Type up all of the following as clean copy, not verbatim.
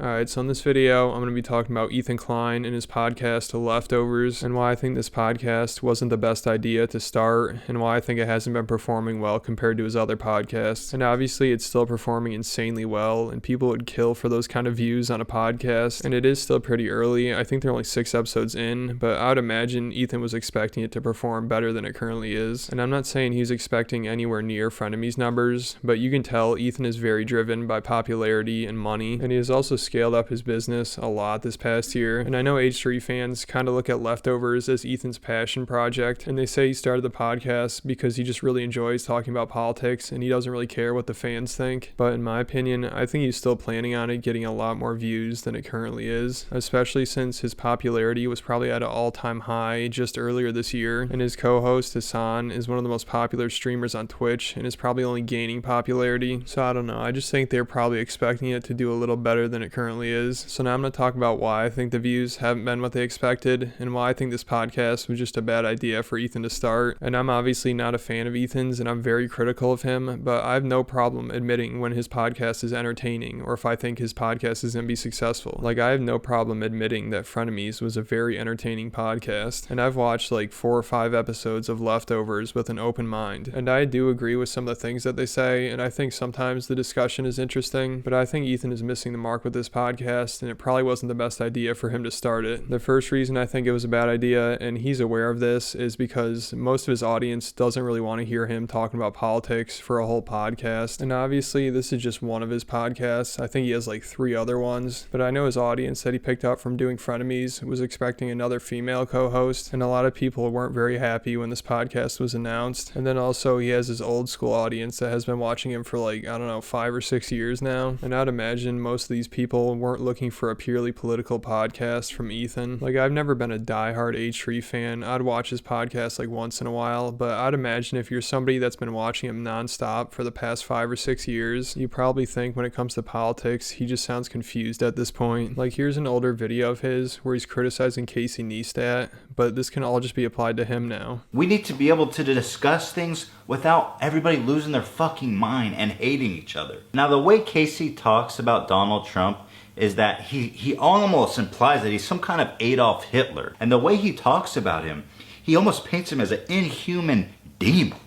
Alright, so in this video, I'm going to be talking about Ethan Klein and his podcast, The Leftovers, and why I think this podcast wasn't the best idea to start, and why I think it hasn't been performing well compared to his other podcasts. And obviously, it's still performing insanely well, and people would kill for those kind of views on a podcast, and it is still pretty early. I think they're only 6 episodes in, but I would imagine Ethan was expecting it to perform better than it currently is. And I'm not saying he's expecting anywhere near Frenemies numbers, but you can tell Ethan is very driven by popularity and money, and he is also scaled up his business a lot this past year. And I know H3 fans kind of look at Leftovers as Ethan's passion project, and they say he started the podcast because he just really enjoys talking about politics and he doesn't really care what the fans think. But in my opinion, I think he's still planning on it getting a lot more views than it currently is, especially since his popularity was probably at an all-time high just earlier this year, and his co-host Hasan is one of the most popular streamers on Twitch and is probably only gaining popularity. So I don't know, I just think they're probably expecting it to do a little better than it currently is. So now I'm going to talk about why I think the views haven't been what they expected, and why I think this podcast was just a bad idea for Ethan to start. And I'm obviously not a fan of Ethan's, and I'm very critical of him, but I have no problem admitting when his podcast is entertaining, or if I think his podcast is going to be successful. Like, I have no problem admitting that Frenemies was a very entertaining podcast, and I've watched like 4 or 5 episodes of Leftovers with an open mind, and I do agree with some of the things that they say, and I think sometimes the discussion is interesting, but I think Ethan is missing the mark with this podcast, and it probably wasn't the best idea for him to start it. The first reason I think it was a bad idea, and he's aware of this, is because most of his audience doesn't really want to hear him talking about politics for a whole podcast. And obviously this is just one of his podcasts. I think he has like 3 other ones, but I know his audience that he picked up from doing Frenemies was expecting another female co-host, and a lot of people weren't very happy when this podcast was announced. And then also he has his old school audience that has been watching him for like, I don't know, 5 or 6 years now, and I'd imagine most of these people weren't looking for a purely political podcast from Ethan. Like, I've never been a diehard H3 fan. I'd watch his podcast like once in a while, but I'd imagine if you're somebody that's been watching him nonstop for the past 5 or 6 years, you probably think when it comes to politics, he just sounds confused at this point. Like, here's an older video of his where he's criticizing Casey Neistat, but this can all just be applied to him now. We need to be able to discuss things without everybody losing their fucking mind and hating each other. Now, the way Casey talks about Donald Trump is that he almost implies that he's some kind of Adolf Hitler. And the way he talks about him, he almost paints him as an inhuman demon.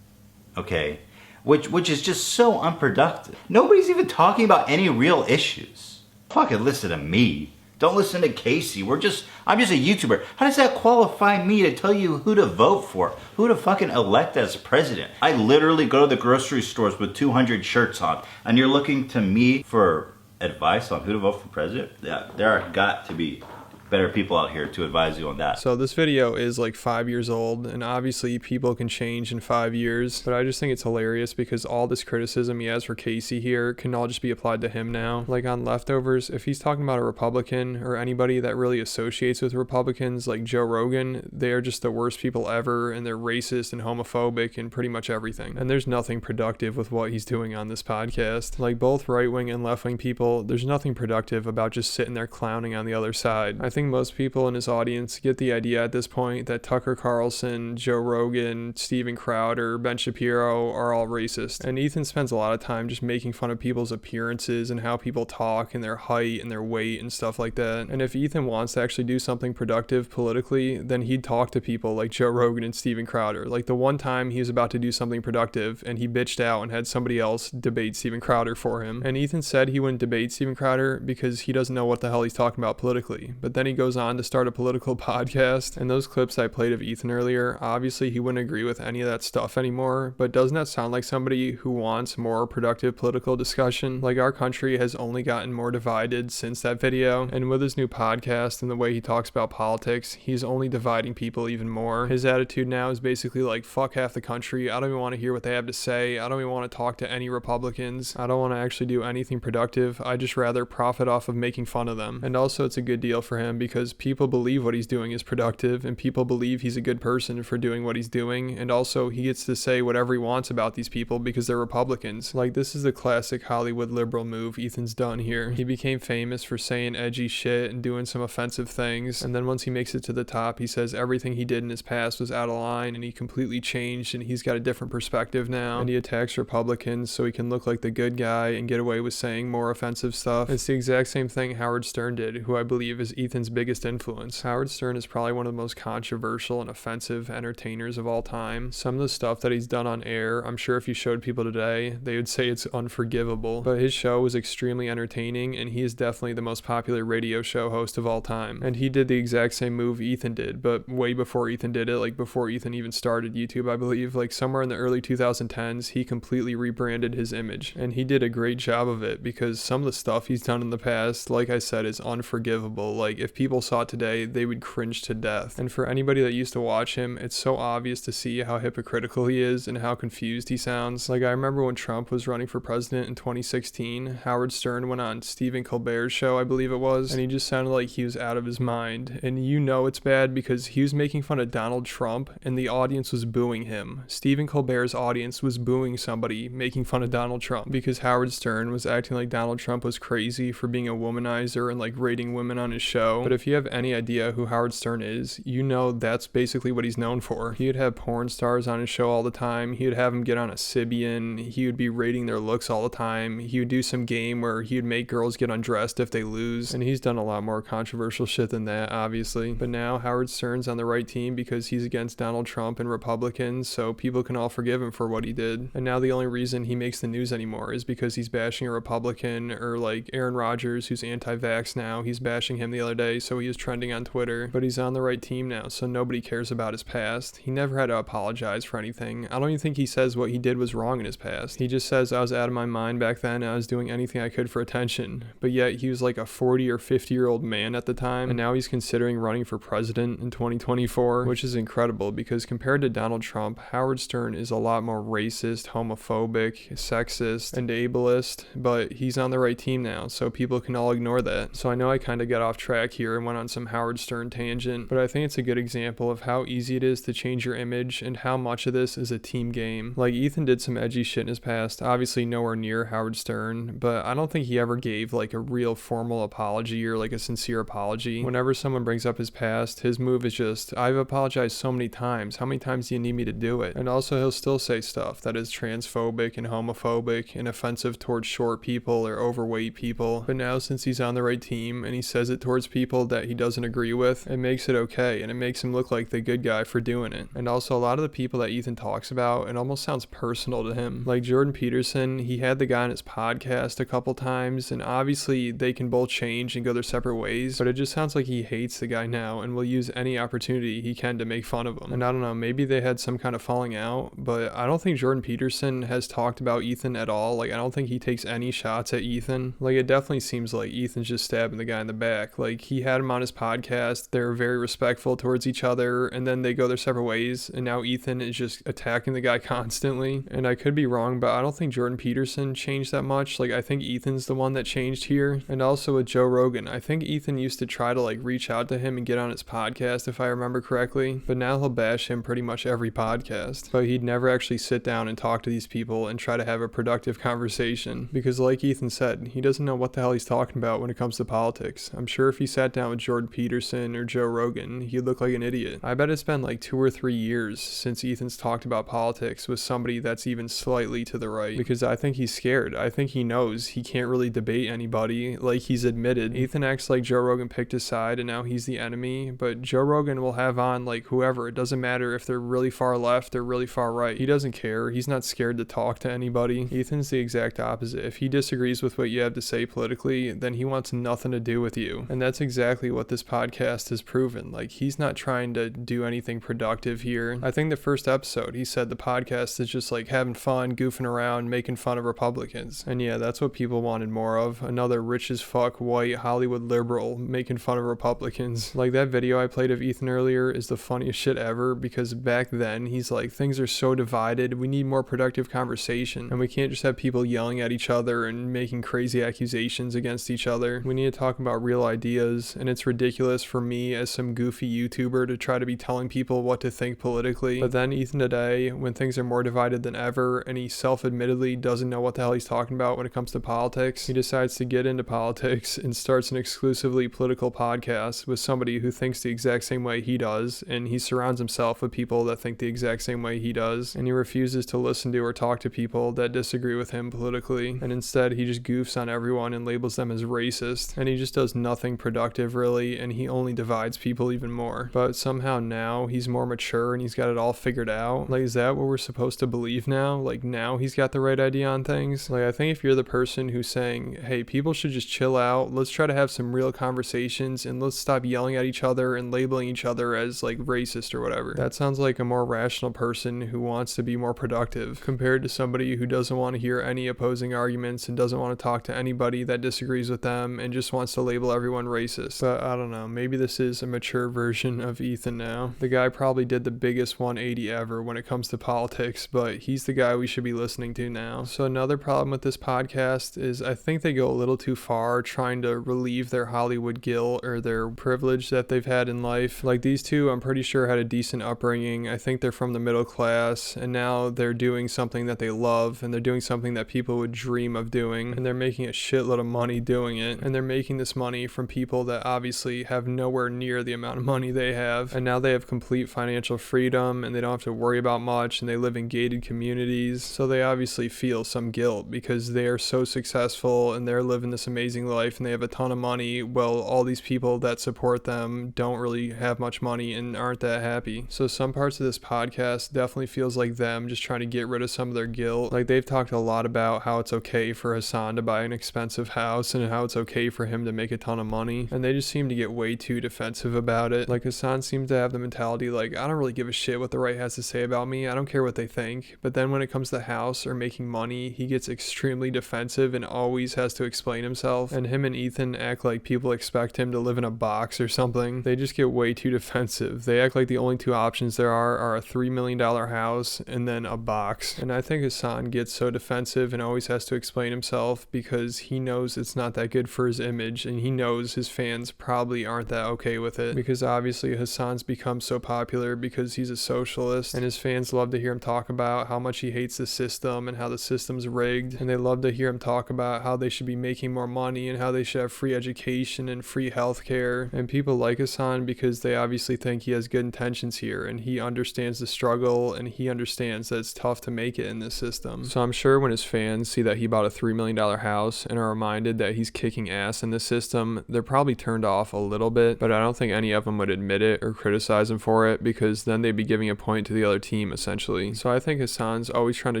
Okay? Which is just so unproductive. Nobody's even talking about any real issues. Fucking listen to me. Don't listen to Casey. I'm just a YouTuber. How does that qualify me to tell you who to vote for? Who to fucking elect as president? I literally go to the grocery stores with 200 shirts on, and you're looking to me for advice on who to vote for president? Yeah, there are got to be better people out here to advise you on that. So this video is like 5 years old, and obviously people can change in 5 years, but I just think it's hilarious because all this criticism he has for Casey here can all just be applied to him now. Like on Leftovers, if he's talking about a Republican or anybody that really associates with Republicans like Joe Rogan, they are just the worst people ever, and they're racist and homophobic and pretty much everything. And there's nothing productive with what he's doing on this podcast. Like, both right-wing and left-wing people, there's nothing productive about just sitting there clowning on the other side. I think most people in his audience get the idea at this point that Tucker Carlson, Joe Rogan, Steven Crowder, Ben Shapiro are all racist. And Ethan spends a lot of time just making fun of people's appearances and how people talk and their height and their weight and stuff like that. And if Ethan wants to actually do something productive politically, then he'd talk to people like Joe Rogan and Steven Crowder. Like the one time he was about to do something productive and he bitched out and had somebody else debate Steven Crowder for him. And Ethan said he wouldn't debate Steven Crowder because he doesn't know what the hell he's talking about politically. But then he goes on to start a political podcast, and those clips I played of Ethan earlier, obviously he wouldn't agree with any of that stuff anymore, but doesn't that sound like somebody who wants more productive political discussion? Like, our country has only gotten more divided since that video, and with his new podcast and the way he talks about politics, he's only dividing people even more. His attitude now is basically like, fuck half the country, I don't even want to hear what they have to say, I don't even want to talk to any Republicans, I don't want to actually do anything productive, I'd just rather profit off of making fun of them. And also it's a good deal for him him because people believe what he's doing is productive and people believe he's a good person for doing what he's doing, and also he gets to say whatever he wants about these people because they're Republicans. Like, this is the classic Hollywood liberal move Ethan's done here. He became famous for saying edgy shit and doing some offensive things, and then once he makes it to the top, he says everything he did in his past was out of line and he completely changed and he's got a different perspective now, and he attacks Republicans so he can look like the good guy and get away with saying more offensive stuff. It's the exact same thing Howard Stern did, who I believe is Ethan's biggest influence. Howard Stern is probably one of the most controversial and offensive entertainers of all time. Some of the stuff that he's done on air, I'm sure if you showed people today, they would say it's unforgivable, but his show was extremely entertaining and he is definitely the most popular radio show host of all time. And he did the exact same move Ethan did, but way before Ethan did it, like before Ethan even started YouTube, I believe, like somewhere in the early 2010s, he completely rebranded his image, and he did a great job of it because some of the stuff he's done in the past, like I said, is unforgivable. Like, if people saw it today, they would cringe to death. And for anybody that used to watch him, it's so obvious to see how hypocritical he is and how confused he sounds. Like, I remember when Trump was running for president in 2016, Howard Stern went on Stephen Colbert's show, I believe it was, and he just sounded like he was out of his mind. And you know it's bad because he was making fun of Donald Trump and the audience was booing him. Stephen Colbert's audience was booing somebody making fun of Donald Trump because Howard Stern was acting like Donald Trump was crazy for being a womanizer and like rating women on his show. But if you have any idea who Howard Stern is, you know that's basically what he's known for. He would have porn stars on his show all the time. He would have them get on a Sybian. He would be rating their looks all the time. He would do some game where he would make girls get undressed if they lose. And he's done a lot more controversial shit than that, obviously. But now Howard Stern's on the right team because he's against Donald Trump and Republicans, so people can all forgive him for what he did. And now the only reason he makes the news anymore is because he's bashing a Republican, or like Aaron Rodgers, who's anti-vax now. He's bashing him the other day, so he was trending on Twitter. But he's on the right team now, so nobody cares about his past. He never had to apologize for anything. I don't even think he says what he did was wrong in his past. He just says, I was out of my mind back then, and I was doing anything I could for attention. But yet he was like a 40 or 50-year-old man at the time, and now he's considering running for president in 2024, which is incredible because compared to Donald Trump, Howard Stern is a lot more racist, homophobic, sexist, and ableist, but he's on the right team now, so people can all ignore that. So I know I kind of got off track here and went on some Howard Stern tangent, but I think it's a good example of how easy it is to change your image and how much of this is a team game. Like, Ethan did some edgy shit in his past, obviously nowhere near Howard Stern, but I don't think he ever gave like a real formal apology or like a sincere apology. Whenever someone brings up his past, his move is just, I've apologized so many times, how many times do you need me to do it? And also he'll still say stuff that is transphobic and homophobic and offensive towards short people or overweight people, but now since he's on the right team and he says it towards people that he doesn't agree with, it makes it okay and it makes him look like the good guy for doing it. And also a lot of the people that Ethan talks about, it almost sounds personal to him. Like Jordan Peterson, he had the guy on his podcast a couple times, and obviously they can both change and go their separate ways, but it just sounds like he hates the guy now and will use any opportunity he can to make fun of him. And I don't know, maybe they had some kind of falling out, but I don't think Jordan Peterson has talked about Ethan at all. Like, I don't think he takes any shots at Ethan. Like, it definitely seems like Ethan's just stabbing the guy in the back. Like, he had him on his podcast, they're very respectful towards each other, and then they go their separate ways, and now Ethan is just attacking the guy constantly. And I could be wrong, but I don't think Jordan Peterson changed that much. Like, I think Ethan's the one that changed here. And also with Joe Rogan, I think Ethan used to try to like reach out to him and get on his podcast if I remember correctly, but now he'll bash him pretty much every podcast. But he'd never actually sit down and talk to these people and try to have a productive conversation because, like Ethan said, he doesn't know what the hell he's talking about when it comes to politics. I'm sure if he sat down with Jordan Peterson or Joe Rogan, he'd look like an idiot. I bet it's been like 2 or 3 years since Ethan's talked about politics with somebody that's even slightly to the right, because I think he's scared. I think he knows he can't really debate anybody. Like he's admitted, Ethan acts like Joe Rogan picked his side and now he's the enemy, but Joe Rogan will have on like whoever. It doesn't matter if they're really far left or really far right. He doesn't care. He's not scared to talk to anybody. Ethan's the exact opposite. If he disagrees with what you have to say politically, then he wants nothing to do with you. And that's exactly what this podcast has proven. Like, he's not trying to do anything productive here. I think the first episode, he said the podcast is just like having fun, goofing around, making fun of Republicans. And yeah, that's what people wanted more of. Another rich as fuck white Hollywood liberal making fun of Republicans. Like that video I played of Ethan earlier is the funniest shit ever, because back then he's like, things are so divided, we need more productive conversation, and we can't just have people yelling at each other and making crazy accusations against each other. We need to talk about real ideas does, and it's ridiculous for me as some goofy YouTuber to try to be telling people what to think politically. But then Ethan today, when things are more divided than ever, and he self-admittedly doesn't know what the hell he's talking about when it comes to politics, he decides to get into politics and starts an exclusively political podcast with somebody who thinks the exact same way he does, and he surrounds himself with people that think the exact same way he does, and he refuses to listen to or talk to people that disagree with him politically, and instead he just goofs on everyone and labels them as racist, and he just does nothing productive really, and he only divides people even more. But somehow now he's more mature and he's got it all figured out. Like, is that what we're supposed to believe now? Like, now he's got the right idea on things? Like, I think if you're the person who's saying, hey, people should just chill out, let's try to have some real conversations and let's stop yelling at each other and labeling each other as like racist or whatever, that sounds like a more rational person who wants to be more productive, compared to somebody who doesn't want to hear any opposing arguments and doesn't want to talk to anybody that disagrees with them and just wants to label everyone racist. But I don't know, maybe this is a mature version of Ethan now. The guy probably did the biggest 180 ever when it comes to politics, but he's the guy we should be listening to now. So another problem with this podcast is I think they go a little too far trying to relieve their Hollywood guilt or their privilege that they've had in life. Like, these two, I'm pretty sure, had a decent upbringing. I think they're from the middle class, and now they're doing something that they love, and they're doing something that people would dream of doing, and they're making a shitload of money doing it, and they're making this money from people that obviously have nowhere near the amount of money they have, and now they have complete financial freedom, and they don't have to worry about much, and they live in gated communities, so they obviously feel some guilt because they are so successful, and they're living this amazing life, and they have a ton of money, while all these people that support them don't really have much money and aren't that happy. So some parts of this podcast definitely feels like them just trying to get rid of some of their guilt. Like, they've talked a lot about how it's okay for Hasan to buy an expensive house and how it's okay for him to make a ton of money, and they just seem to get way too defensive about it. Like, Hasan seems to have the mentality like, I don't really give a shit what the right has to say about me, I don't care what they think. But then when it comes to the house or making money, he gets extremely defensive and always has to explain himself, and him and Ethan act like people expect him to live in a box or something. They just get way too defensive. They act like the only two options there are a $3 million house and then a box. And I think Hasan gets so defensive and always has to explain himself because he knows it's not that good for his image, and he knows his fans probably aren't that okay with it, because obviously Hasan's become so popular because he's a socialist, and his fans love to hear him talk about how much he hates the system and how the system's rigged, and they love to hear him talk about how they should be making more money and how they should have free education and free healthcare. And people like Hasan because they obviously think he has good intentions here, and he understands the struggle, and he understands that it's tough to make it in this system. So I'm sure when his fans see that he bought a $3 million house and are reminded that he's kicking ass in the system, they're probably turned off a little bit, but I don't think any of them would admit it or criticize him for it, because then they'd be giving a point to the other team essentially. So I think Hasan's always trying to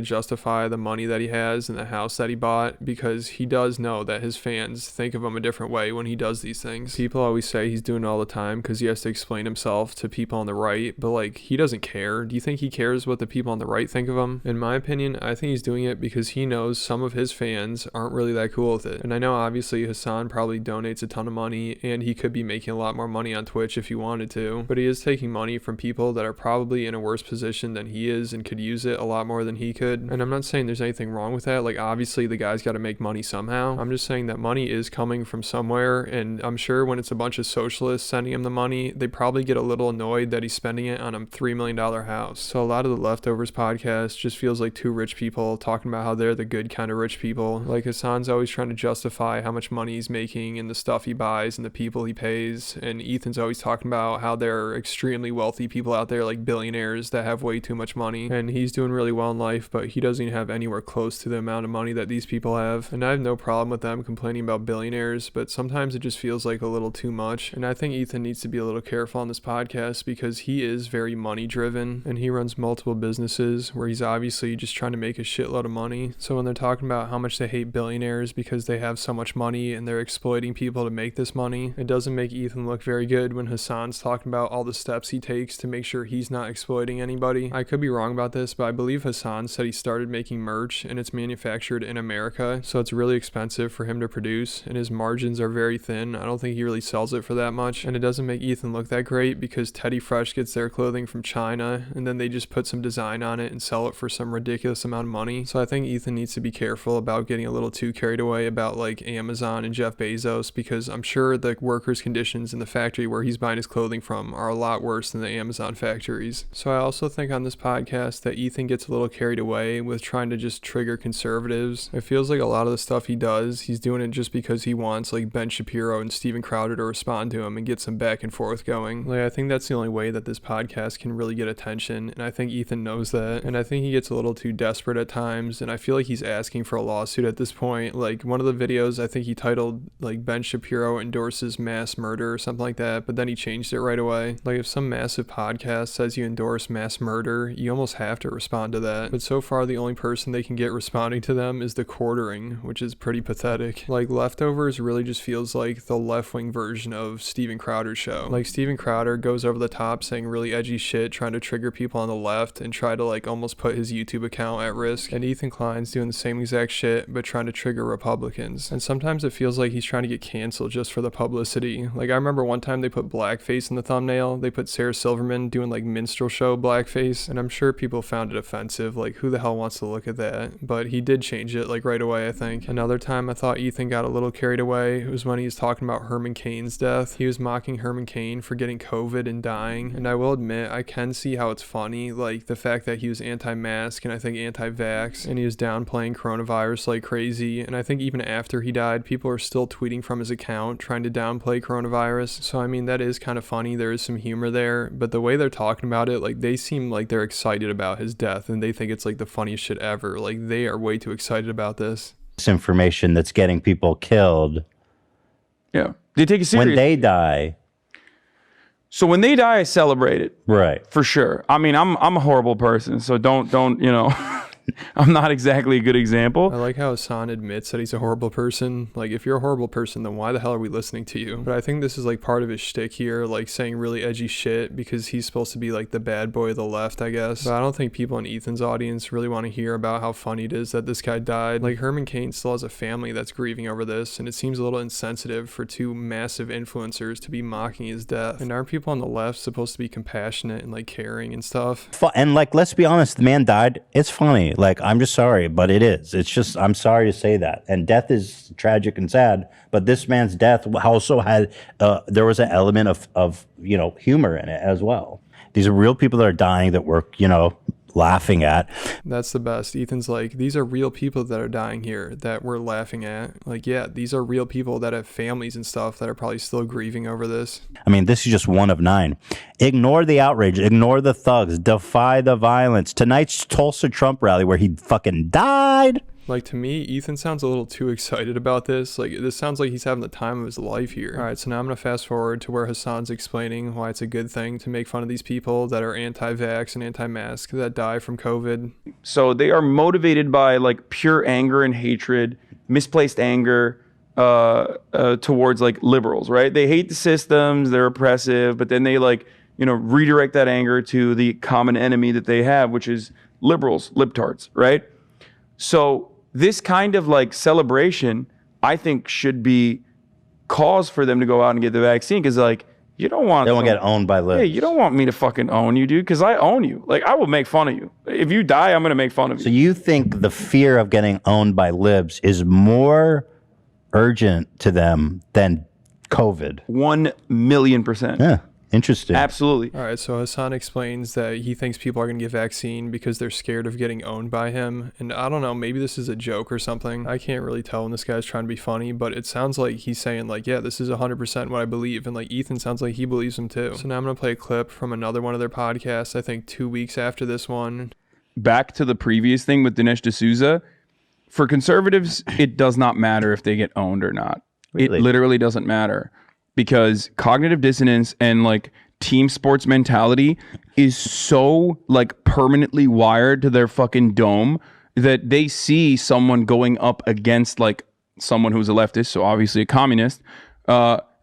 justify the money that he has and the house that he bought, because he does know that his fans think of him a different way when he does these things. People always say he's doing it all the time because he has to explain himself to people on the right, but like, he doesn't care. Do you think he cares what the people on the right think of him? In my opinion, I think he's doing it because he knows some of his fans aren't really that cool with it. And I know obviously Hasan probably donates a ton of money, and he could be making a lot more money on Twitch if he wanted to, but he is taking money from people that are probably in a worse position than he is and could use it a lot more than he could. And I'm not saying there's anything wrong with that. Like, obviously the guy's got to make money somehow. I'm just saying that money is coming from somewhere, and I'm sure when it's a bunch of socialists sending him the money, they probably get a little annoyed that he's spending it on a $3 million house. So a lot of the Leftovers podcast just feels like two rich people talking about how they're the good kind of rich people. Like, Hasan's always trying to justify how much money he's making and the stuff he buys and the people he pays, and Ethan's always talking about how there are extremely wealthy people out there, like billionaires that have way too much money, and he's doing really well in life, but he doesn't even have anywhere close to the amount of money that these people have. And I have no problem with them complaining about billionaires, but sometimes it just feels like a little too much. And I think Ethan needs to be a little careful on this podcast because he is very money driven, and he runs multiple businesses where he's obviously just trying to make a shitload of money. So when they're talking about how much they hate billionaires because they have so much money and they're exploiting people to make this money, it doesn't make Ethan look very good when Hasan's talking about all the steps he takes to make sure he's not exploiting anybody. I could be wrong about this, but I believe Hasan said he started making merch and it's manufactured in America, so it's really expensive for him to produce, and his margins are very thin. I don't think he really sells it for that much, and it doesn't make Ethan look that great because Teddy Fresh gets their clothing from China, and then they just put some design on it and sell it for some ridiculous amount of money. So I think Ethan needs to be careful about getting a little too carried away about like Amazon and Jeff Bezos, because I'm sure sure the workers' conditions in the factory where he's buying his clothing from are a lot worse than the Amazon factories. So I also think on this podcast that Ethan gets a little carried away with trying to just trigger conservatives. It feels like a lot of the stuff he does, he's doing it just because he wants like Ben Shapiro and Steven Crowder to respond to him and get some back and forth going. Like, I think that's the only way that this podcast can really get attention, and I think Ethan knows that, and I think he gets a little too desperate at times, and I feel like he's asking for a lawsuit at this point. Like, one of the videos I think he titled like Ben Shapiro endorses mass murder or something like that, but then he changed it right away. Like, if some massive podcast says you endorse mass murder, you almost have to respond to that. But so far the only person they can get responding to them is the quartering, which is pretty pathetic. Like, Leftovers really just feels like the left-wing version of Steven Crowder's show. Like, Steven Crowder goes over the top saying really edgy shit, trying to trigger people on the left and try to like almost put his YouTube account at risk. And Ethan Klein's doing the same exact shit, but trying to trigger Republicans. And sometimes it feels like he's trying to get canceled just for the publicity. Like, I remember one time they put blackface in the thumbnail. They put Sarah Silverman doing like minstrel show blackface, and I'm sure people found it offensive. Like, who the hell wants to look at that? But he did change it like right away, I think. Another time I thought Ethan got a little carried away. It was when he was talking about Herman Cain's death. He was mocking Herman Cain for getting COVID and dying, and I will admit I can see how it's funny, like the fact that he was anti-mask and I think anti-vax, and he was downplaying coronavirus like crazy. And I think even after he died, people are still tweeting from his account trying to downplay coronavirus. So I mean, that is kind of funny. There is some humor there, but the way they're talking about it, like, they seem like they're excited about his death and they think it's like the funniest shit ever. Like, they are way too excited about this. Information that's getting people killed. Yeah, they take it serious when they die. So when they die, I celebrate it. Right. For sure. I mean, I'm a horrible person, so don't you know, I'm not exactly a good example. I like how Hasan admits that he's a horrible person. Like, if you're a horrible person, then why the hell are we listening to you? But I think this is like part of his shtick here, like saying really edgy shit because he's supposed to be like the bad boy of the left, I guess. But I don't think people in Ethan's audience really want to hear about how funny it is that this guy died. Like, Herman Cain still has a family that's grieving over this, and it seems a little insensitive for two massive influencers to be mocking his death. And aren't people on the left supposed to be compassionate and like caring and stuff? And like, let's be honest, the man died. It's funny. Like, I'm just sorry, but it is. It's just, I'm sorry to say that. And death is tragic and sad, but this man's death also had, there was an element of, you know, humor in it as well. These are real people that are dying that we're, you know, laughing at. That's the best. Ethan's like, these are real people that are dying here that we're laughing at. Like, yeah, these are real people that have families and stuff that are probably still grieving over this. I mean, this is just one of 9. Ignore the outrage. Ignore the thugs. Defy the violence. Tonight's Tulsa Trump rally where he fucking died. Like, to me, Ethan sounds a little too excited about this. Like, this sounds like he's having the time of his life here. All right, so now I'm going to fast forward to where Hasan's explaining why it's a good thing to make fun of these people that are anti-vax and anti-mask that die from COVID. So they are motivated by like pure anger and hatred, misplaced anger towards like liberals, right? They hate the systems, they're oppressive, but then they like, you know, redirect that anger to the common enemy that they have, which is liberals, libtards, right? So this kind of like celebration, I think, should be cause for them to go out and get the vaccine, because like, you don't want... They won't get owned by libs. Yeah, you don't want me to fucking own you, dude, because I own you. Like, I will make fun of you. If you die, I'm going to make fun of you. So you think the fear of getting owned by libs is more urgent to them than COVID? 1,000,000%. Yeah. Interesting. Absolutely. All right, so Hasan explains that he thinks people are going to get vaccine because they're scared of getting owned by him. And I don't know, maybe this is a joke or something. I can't really tell when this guy's trying to be funny, but it sounds like he's saying like, yeah, this is 100% what I believe. And like, Ethan sounds like he believes him too. So now I'm going to play a clip from another one of their podcasts, I think 2 weeks after this one. Back to the previous thing with Dinesh D'Souza, for conservatives, it does not matter if they get owned or not. Really? It literally doesn't matter. Because cognitive dissonance and like team sports mentality is so like permanently wired to their fucking dome that they see someone going up against like someone who's a leftist, so obviously a communist,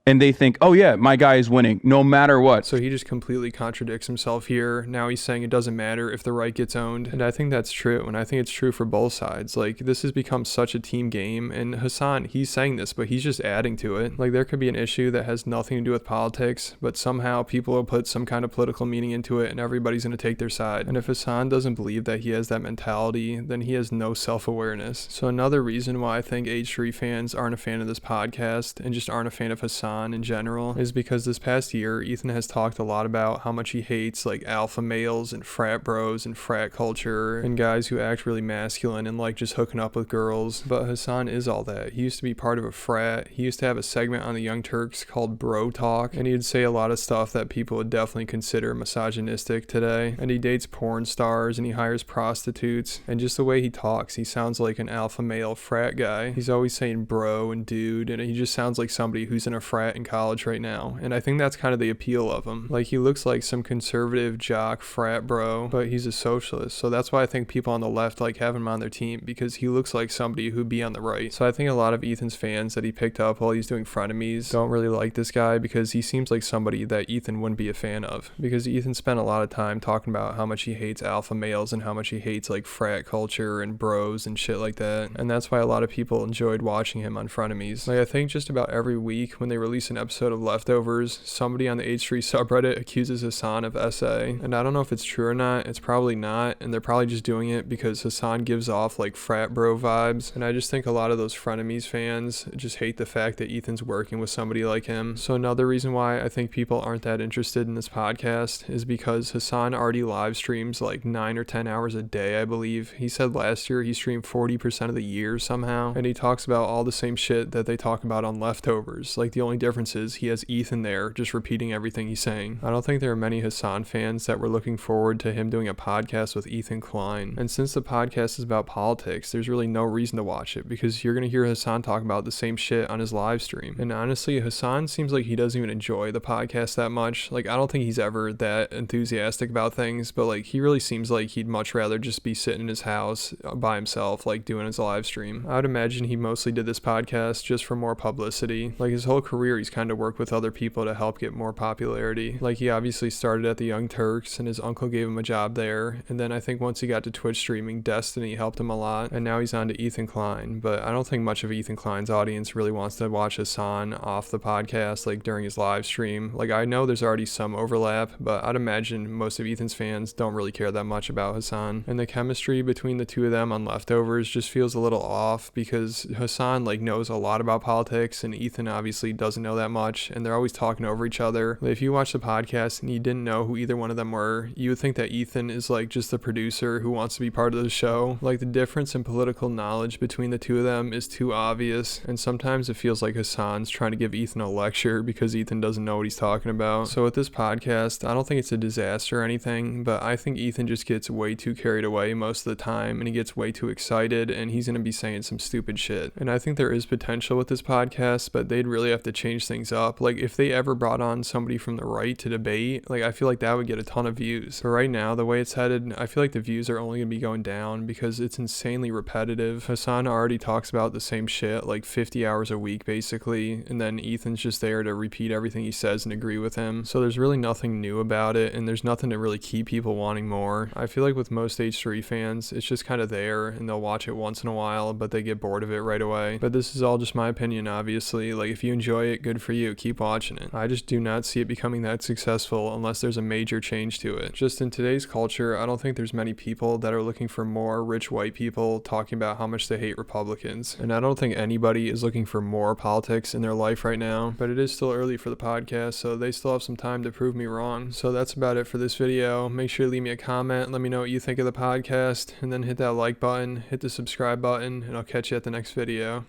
and they think, oh yeah, my guy is winning no matter what. So he just completely contradicts himself here. Now he's saying it doesn't matter if the right gets owned. And I think that's true. And I think it's true for both sides. Like, this has become such a team game. And Hasan, he's saying this, but he's just adding to it. Like, there could be an issue that has nothing to do with politics, but somehow people will put some kind of political meaning into it and everybody's going to take their side. And if Hasan doesn't believe that he has that mentality, then he has no self-awareness. So another reason why I think H3 fans aren't a fan of this podcast and just aren't a fan of Hasan Hasan in general is because this past year, Ethan has talked a lot about how much he hates like alpha males and frat bros and frat culture and guys who act really masculine and like just hooking up with girls. But Hasan is all that. He used to be part of a frat. He used to have a segment on the Young Turks called Bro Talk, and he'd say a lot of stuff that people would definitely consider misogynistic today. And he dates porn stars and he hires prostitutes, and just the way he talks, he sounds like an alpha male frat guy. He's always saying bro and dude, and he just sounds like somebody who's in a frat in college right now. And I think that's kind of the appeal of him. Like, he looks like some conservative jock frat bro, but he's a socialist. So that's why I think people on the left like have him on their team, because he looks like somebody who'd be on the right. So I think a lot of Ethan's fans that he picked up while he's doing frenemies don't really like this guy, because he seems like somebody that Ethan wouldn't be a fan of, because Ethan spent a lot of time talking about how much he hates alpha males and how much he hates like frat culture and bros and shit like that. And that's why a lot of people enjoyed watching him on frenemies. Like, I think just about every week when they release an episode of Leftovers, somebody on the H3 subreddit accuses Hasan of SA. And I don't know if it's true or not. It's probably not, and they're probably just doing it because Hasan gives off like frat bro vibes. And I just think a lot of those frenemies fans just hate the fact that Ethan's working with somebody like him. So another reason why I think people aren't that interested in this podcast is because Hasan already live streams like 9 or 10 hours a day, I believe. He said last year he streamed 40% of the year somehow, and he talks about all the same shit that they talk about on Leftovers. Like, the only difference is he has Ethan there just repeating everything he's saying. I don't think there are many Hasan fans that were looking forward to him doing a podcast with Ethan Klein. And since the podcast is about politics, there's really no reason to watch it, because you're gonna hear Hasan talk about the same shit on his live stream. And honestly, Hasan seems like he doesn't even enjoy the podcast that much. Like, I don't think he's ever that enthusiastic about things, but like, he really seems like he'd much rather just be sitting in his house by himself, like doing his live stream. I would imagine he mostly did this podcast just for more publicity. Like, his whole career he's kind of worked with other people to help get more popularity. Like, he obviously started at the Young Turks and his uncle gave him a job there, and then I think once he got to Twitch streaming, Destiny helped him a lot, and now he's on to Ethan Klein. But I don't think much of Ethan Klein's audience really wants to watch Hasan off the podcast like during his live stream. Like, I know there's already some overlap, but I'd imagine most of Ethan's fans don't really care that much about Hasan. And the chemistry between the two of them on Leftovers just feels a little off, because Hasan like knows a lot about politics and Ethan obviously doesn't know that much, and they're always talking over each other. Like, if you watch the podcast and you didn't know who either one of them were, you would think that Ethan is like just the producer who wants to be part of the show. Like, the difference in political knowledge between the two of them is too obvious, and sometimes it feels like Hasan's trying to give Ethan a lecture because Ethan doesn't know what he's talking about. So with this podcast, I don't think it's a disaster or anything, but I think Ethan just gets way too carried away most of the time, and he gets way too excited, and he's gonna be saying some stupid shit. And I think there is potential with this podcast, but they'd really have to change things up. Like, if they ever brought on somebody from the right to debate, like, I feel like that would get a ton of views. But right now, the way it's headed, I feel like the views are only gonna be going down because it's insanely repetitive. Hasan already talks about the same shit like 50 hours a week basically, and then Ethan's just there to repeat everything he says and agree with him. So there's really nothing new about it, and there's nothing to really keep people wanting more. I feel like with most H3 fans, it's just kind of there, and they'll watch it once in a while, but they get bored of it right away. But this is all just my opinion, obviously. Like, if you enjoy it, good for you, keep watching it. I just do not see it becoming that successful unless there's a major change to it. Just in today's culture, I don't think there's many people that are looking for more rich white people talking about how much they hate Republicans. And I don't think anybody is looking for more politics in their life right now, but it is still early for the podcast, so they still have some time to prove me wrong. So that's about it for this video. Make sure to leave me a comment, let me know what you think of the podcast, and then hit that like button, hit the subscribe button, and I'll catch you at the next video.